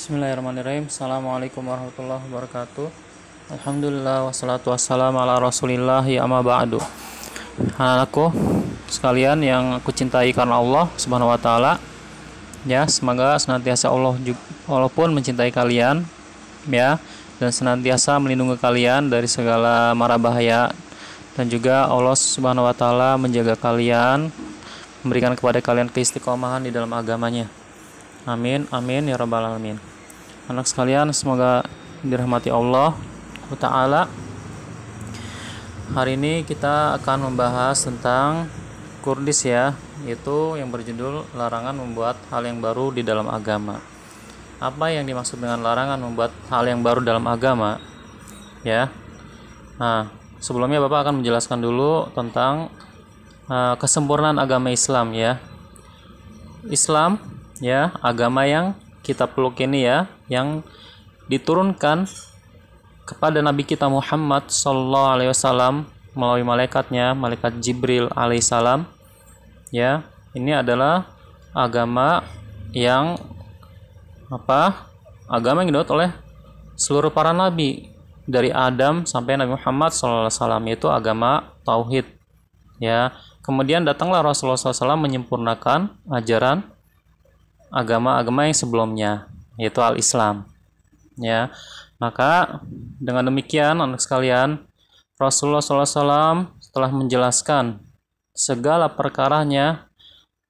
Bismillahirrahmanirrahim. Assalamualaikum warahmatullahi wabarakatuh. Alhamdulillah wassalatu wassalamu ala rasulillahi amma ba'du. Anak-anakku sekalian yang aku cintai karena Allah subhanahu wa ta'ala, ya, semoga senantiasa Allah pun mencintai kalian, ya, dan senantiasa melindungi kalian dari segala mara bahaya, dan juga Allah subhanahu wa ta'ala menjaga kalian, memberikan kepada kalian keistiqomahan di dalam agamanya. Amin, amin, ya rabbal alamin. Anak sekalian, semoga dirahmati Allah Ta'ala. Hari ini kita akan membahas tentang Kurdis, ya, yaitu yang berjudul larangan membuat hal yang baru di dalam agama. Apa yang dimaksud dengan larangan membuat hal yang baru dalam agama? Ya. Nah, sebelumnya Bapak akan menjelaskan dulu tentang kesempurnaan agama Islam, ya. Islam, ya, agama yang kita peluk ini, ya, yang diturunkan kepada Nabi kita Muhammad sallallahu alaihi wasallam melalui malaikatnya, malaikat Jibril alaihissalam, ya. Ini adalah agama yang agama yang dibuat oleh seluruh para nabi dari Adam sampai Nabi Muhammad sallallahu alaihi wasallam, yaitu agama tauhid, ya. Kemudian datanglah Rasulullah SAW menyempurnakan ajaran agama-agama yang sebelumnya, yaitu al-Islam, ya. Maka dengan demikian anak sekalian, Rasulullah SAW telah menjelaskan segala perkaranya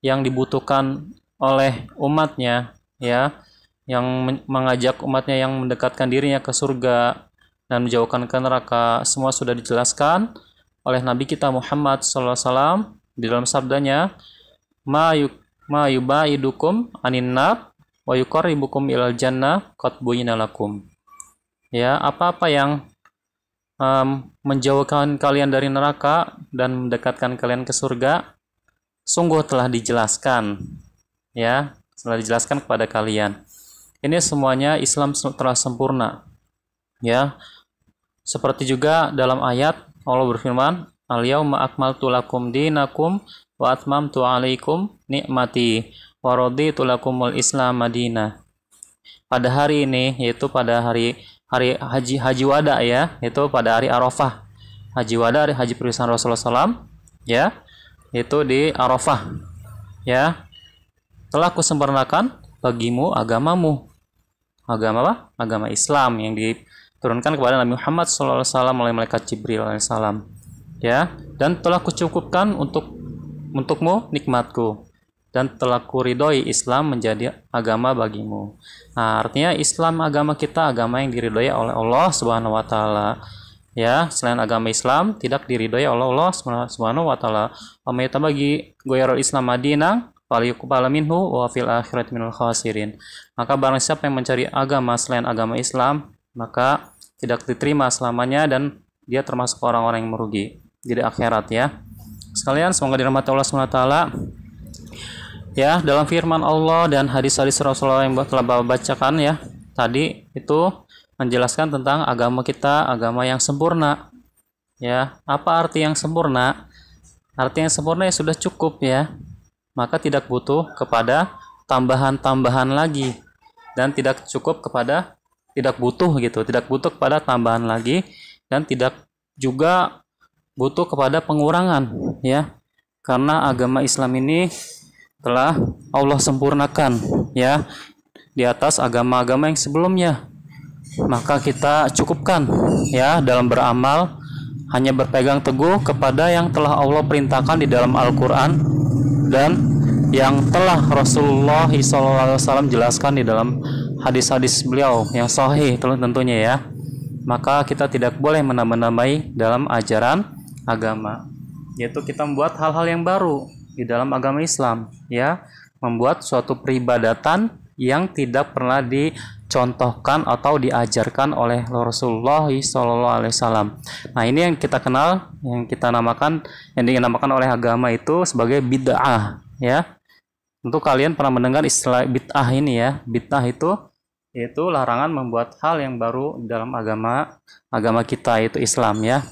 yang dibutuhkan oleh umatnya, ya, yang mengajak umatnya, yang mendekatkan dirinya ke surga dan menjauhkan ke neraka. Semua sudah dijelaskan oleh Nabi kita Muhammad SAW di dalam sabdanya, ma yubaidukum anin nar wa yuqarribukum ilal jannah qad buyyina lakum. Ya, apa-apa yang menjauhkan kalian dari neraka dan mendekatkan kalian ke surga sungguh telah dijelaskan, ya, telah dijelaskan kepada kalian. Ini semuanya Islam telah sempurna, ya. Seperti juga dalam ayat Allah berfirman, al-yauma akmaltu lakum dinakum wa atmamtu alaikum nikmati wa raditu lakumul Islam madinah. Pada hari ini, yaitu pada hari haji wada, ya, yaitu pada hari Arafah. Haji wada, haji perpisahan Rasulullah SAW, ya, yaitu di Arafah, ya. Telah kusempurnakan bagimu agamamu. Agama apa? Agama Islam yang diturunkan kepada Nabi Muhammad SAW melalui malaikat Jibril alaihissalam, ya. Dan telah kucukupkan untukmu nikmatku, dan telah kuridhoi Islam menjadi agama bagimu. Nah, artinya Islam agama kita, agama yang diridhoi oleh Allah Subhanahu wa taala, ya. Selain agama Islam tidak diridhoi oleh Allah Subhanahu wa taala. Wa may tabaghi ghairal Islam madinah falyuqbal minhu wa fil akhirati minal khasirin. Maka barang siapa yang mencari agama selain agama Islam, maka tidak diterima selamanya dan dia termasuk orang-orang yang merugi di akhirat, ya. Sekalian, semoga dirahmati Allah SWT, ya. Dalam firman Allah dan hadis-hadis Rasulullah yang telah Bapak bacakan, ya, tadi itu menjelaskan tentang agama kita, agama yang sempurna, ya. Apa arti yang sempurna? Arti yang sempurna ya sudah cukup, ya. Maka tidak butuh kepada tambahan-tambahan lagi, dan tidak butuh kepada tambahan lagi, dan tidak juga butuh kepada pengurangan, ya. Karena agama Islam ini telah Allah sempurnakan, ya, di atas agama-agama yang sebelumnya. Maka kita cukupkan, ya, dalam beramal, hanya berpegang teguh kepada yang telah Allah perintahkan di dalam Al-Quran dan yang telah Rasulullah SAW jelaskan di dalam hadis-hadis beliau yang sahih tentunya, ya. Maka kita tidak boleh menambah-nambahi dalam ajaran agama, yaitu kita membuat hal-hal yang baru di dalam agama Islam, ya. Membuat suatu peribadatan yang tidak pernah dicontohkan atau diajarkan oleh Rasulullah SAW. Nah, ini yang kita kenal, yang dinamakan oleh agama itu sebagai bid'ah, ya. Untuk kalian pernah mendengar istilah bid'ah ini, ya. Bid'ah itu yaitu larangan membuat hal yang baru dalam agama kita, yaitu Islam, ya.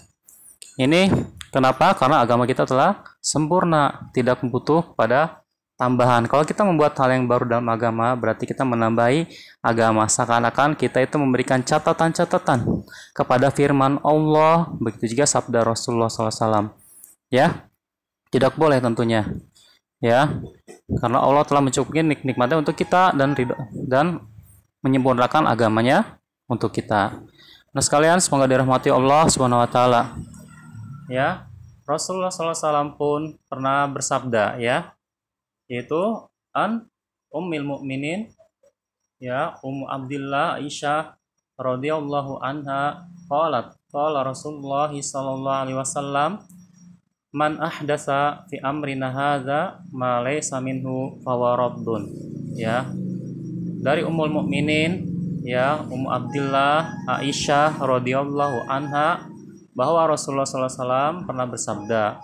Ini kenapa? Karena agama kita telah sempurna, tidak butuh pada tambahan. Kalau kita membuat hal yang baru dalam agama, berarti kita menambahi agama. Seakan-akan kita itu memberikan catatan-catatan kepada firman Allah, begitu juga sabda Rasulullah SAW. Ya, tidak boleh tentunya. Ya, karena Allah telah mencukupi nikmatnya untuk kita dan menyempurnakan agamanya untuk kita. Nah sekalian, semoga dirahmati Allah Subhanahu Wa Taala. Ya, Rasulullah SAW pun pernah bersabda, ya, yaitu an Ummil Mukminin, ya, Ummu Abdillah Aisyah radhiyallahu anha qalat qala Rasulullah sallallahu alaihi wasallam man ahdasa fi amrina hadza ma laysa minhu fawa raddun. Ya, dari Ummul Mukminin, ya, Ummu Abdillah Aisyah radhiyallahu anha, bahwa Rasulullah SAW pernah bersabda,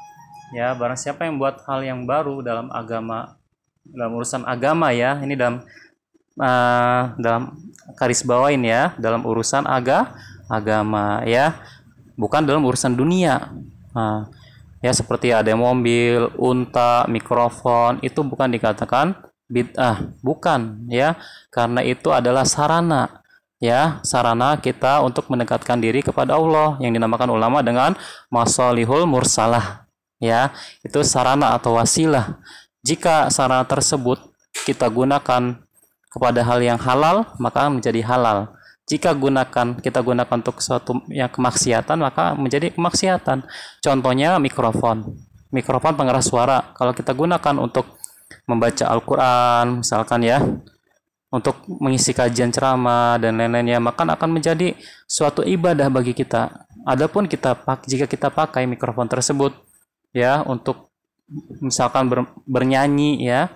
ya, barang siapa yang buat hal yang baru dalam agama, dalam urusan agama, ya, ini dalam garis bawain, ya, dalam urusan agama, ya, bukan dalam urusan dunia. Ya, seperti ada mobil, unta, mikrofon, itu bukan dikatakan bid'ah, bukan, ya, karena itu adalah sarana, ya, sarana kita untuk mendekatkan diri kepada Allah yang dinamakan ulama dengan masalihul mursalah, ya, itu sarana atau wasilah. Jika sarana tersebut kita gunakan kepada hal yang halal, maka menjadi halal. Jika kita gunakan untuk suatu yang kemaksiatan, maka menjadi kemaksiatan. Contohnya mikrofon pengeras suara, kalau kita gunakan untuk membaca Al-Quran misalkan, ya, untuk mengisi kajian ceramah dan lain-lainnya, maka akan menjadi suatu ibadah bagi kita. Adapun jika kita pakai mikrofon tersebut, ya, untuk misalkan bernyanyi, ya,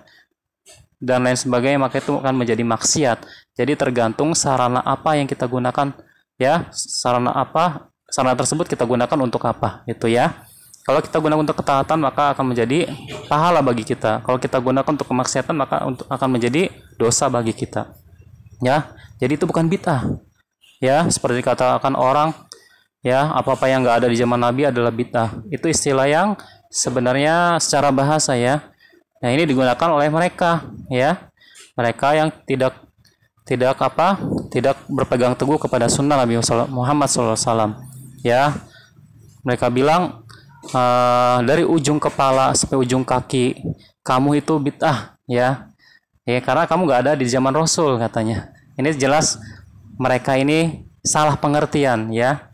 dan lain sebagainya, maka itu akan menjadi maksiat. Jadi tergantung sarana apa yang kita gunakan, ya, sarana tersebut kita gunakan untuk apa, itu, ya. Kalau kita gunakan untuk ketaatan, maka akan menjadi pahala bagi kita. Kalau kita gunakan untuk kemaksiatan, maka akan menjadi dosa bagi kita. Ya, jadi itu bukan bid'ah. Ya, seperti dikatakan orang, ya, apa-apa yang nggak ada di zaman Nabi adalah bid'ah. Itu istilah yang sebenarnya secara bahasa, ya. Nah, ini digunakan oleh mereka, ya. Mereka yang tidak berpegang teguh kepada sunnah Nabi Muhammad SAW. Ya, mereka bilang, dari ujung kepala sampai ujung kaki kamu itu bid'ah, ya, karena kamu nggak ada di zaman Rasul, katanya. Ini jelas mereka ini salah pengertian, ya,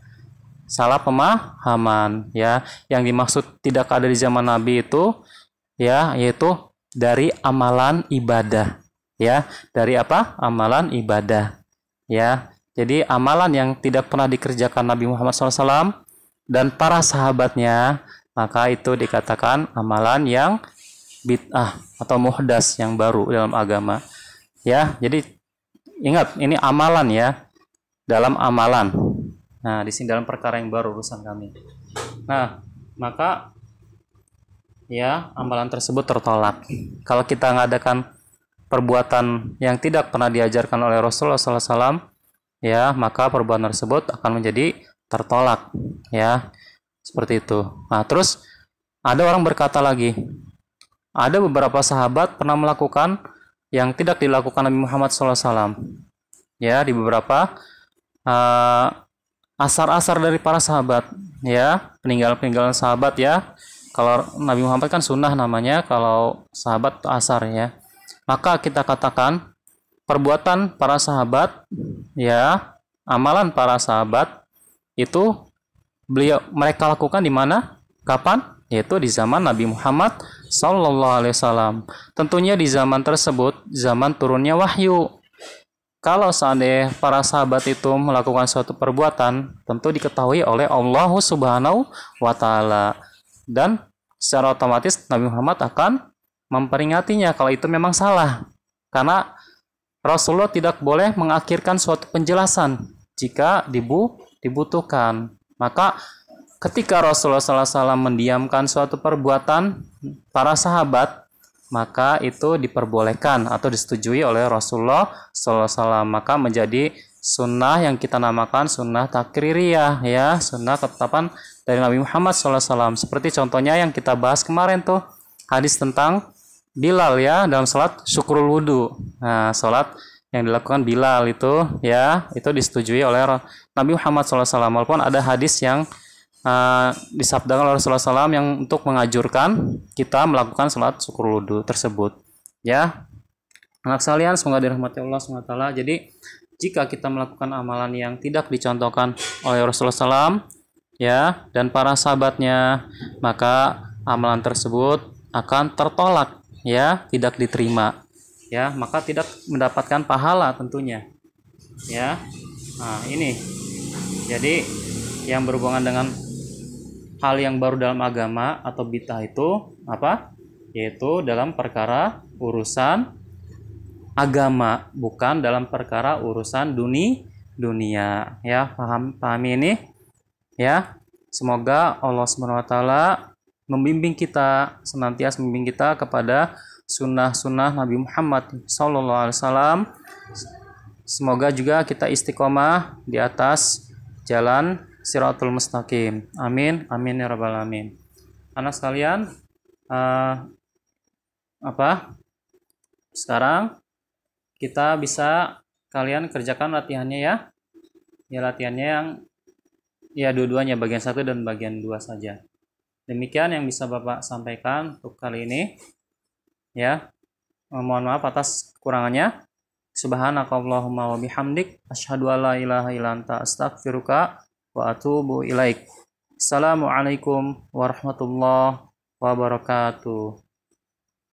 salah pemahaman, ya. Yang dimaksud tidak ada di zaman Nabi itu, ya, yaitu dari amalan ibadah, ya, dari apa? Amalan ibadah, ya. Jadi amalan yang tidak pernah dikerjakan Nabi Muhammad SAW dan para sahabatnya, maka itu dikatakan amalan yang bid'ah atau muhdas, yang baru dalam agama, ya. Jadi ingat, ini amalan, ya, dalam amalan. Nah, di sini dalam perkara yang baru urusan kami. Nah, maka, ya, amalan tersebut tertolak. Kalau kita mengadakan perbuatan yang tidak pernah diajarkan oleh Rasulullah SAW, ya, maka perbuatan tersebut akan menjadi tertolak, ya, seperti itu. Nah, terus ada orang berkata lagi, ada beberapa sahabat pernah melakukan yang tidak dilakukan Nabi Muhammad SAW, ya, di beberapa asar-asar dari para sahabat, ya, peninggalan sahabat, ya. Kalau Nabi Muhammad kan sunnah namanya, kalau sahabat asar, ya. Maka kita katakan perbuatan para sahabat, ya, amalan para sahabat itu mereka lakukan di mana? Kapan? Yaitu di zaman Nabi Muhammad SAW. Tentunya di zaman tersebut zaman turunnya wahyu. Kalau seandainya para sahabat itu melakukan suatu perbuatan, tentu diketahui oleh Allah Subhanahu wa Ta'ala, dan secara otomatis Nabi Muhammad akan memperingatinya kalau itu memang salah. Karena Rasulullah tidak boleh mengakhirkan suatu penjelasan jika dibutuhkan. Maka ketika Rasulullah SAW mendiamkan suatu perbuatan para sahabat, maka itu diperbolehkan atau disetujui oleh Rasulullah SAW. Maka menjadi sunnah yang kita namakan sunnah takririyah, ya, sunnah ketetapan dari Nabi Muhammad SAW. Seperti contohnya yang kita bahas kemarin tuh, hadis tentang Bilal ya dalam salat syukrul wudu. Nah, salat yang dilakukan Bilal itu ya, itu disetujui oleh Nabi Muhammad SAW. Walaupun ada hadis yang disabdakan oleh Rasulullah SAW yang untuk mengajurkan kita melakukan salat syukrul wudu tersebut. Ya, anak sekalian, semoga dirahmati Allah SWT. Jadi, jika kita melakukan amalan yang tidak dicontohkan oleh Rasulullah SAW, ya, dan para sahabatnya, maka amalan tersebut akan tertolak, ya, tidak diterima, ya, maka tidak mendapatkan pahala tentunya, ya. Nah, ini, jadi yang berhubungan dengan hal yang baru dalam agama atau bid'ah itu apa? Yaitu dalam perkara urusan agama, bukan dalam perkara urusan dunia. Ya, pahami ini? Ya. Semoga Allah SWT membimbing kita, senantiasa membimbing kita kepada sunnah-sunnah Nabi Muhammad SAW. Semoga juga kita istiqomah di atas jalan Shiratul Mustaqim. Amin, amin ya rabbal alamin. Anak sekalian, sekarang kita bisa kalian kerjakan latihannya ya. Ya, latihannya yang ya dua-duanya, bagian 1 dan bagian 2 saja. Demikian yang bisa Bapak sampaikan untuk kali ini. Ya. Mohon maaf atas kekurangannya. Subhanakallahumma wa bihamdik asyhadu alla ilaha illa anta astaghfiruka wa atubu ilaik. Assalamualaikum warahmatullahi wabarakatuh.